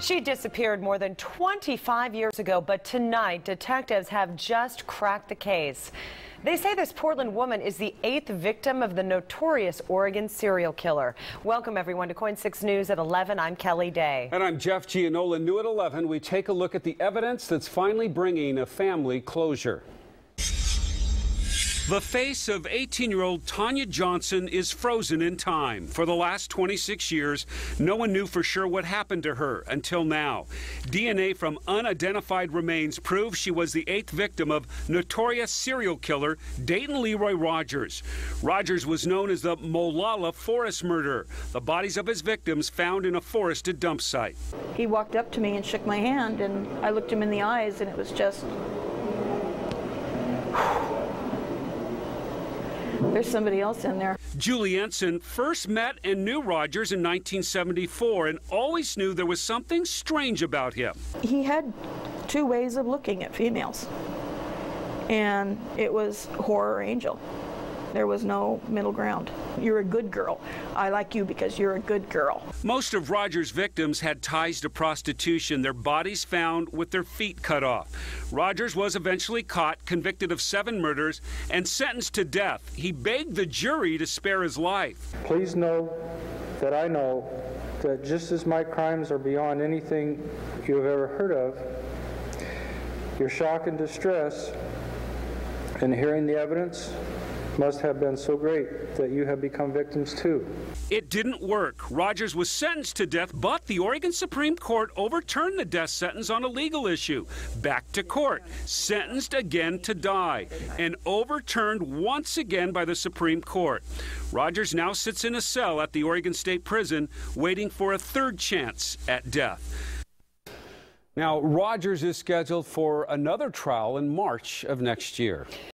She disappeared more than 25 years ago, but tonight detectives have just cracked the case. They say this Portland woman is the 8th victim of the notorious Oregon serial killer. Welcome everyone to KOIN 6 News at 11. I'm Kelly Day. And I'm Jeff Gianola. New at 11, we take a look at the evidence that's finally bringing a family closure. The face of 18-year-old Tanya Johnson is frozen in time. For the last 26 years, no one knew for sure what happened to her until now. DNA from unidentified remains proves she was the 8th victim of notorious serial killer Dayton Leroy Rogers. Rogers was known as the Molalla Forest Murderer. The bodies of his victims found in a forested dump site. He walked up to me and shook my hand, and I looked him in the eyes, and it was just... There's somebody else in there. Julie Ensign first met and knew Rogers in 1974 and always knew there was something strange about him. He had two ways of looking at females, and it was horror or angel. There was no middle ground. You're a good girl. I like you because you're a good girl. Most of Rogers' victims had ties to prostitution, their bodies found with their feet cut off. Rogers was eventually caught, convicted of 7 murders, and sentenced to death. He begged the jury to spare his life. Please know that I know that just as my crimes are beyond anything you have ever heard of, your shock and distress in hearing the evidence must have been so great that you have become victims too. It didn't work. Rogers was sentenced to death, but the Oregon Supreme Court overturned the death sentence on a legal issue. Back to court, sentenced again to die, and overturned once again by the Supreme Court. Rogers now sits in a cell at the Oregon State Prison, waiting for a third chance at death. Now, Rogers is scheduled for another trial in March of next year.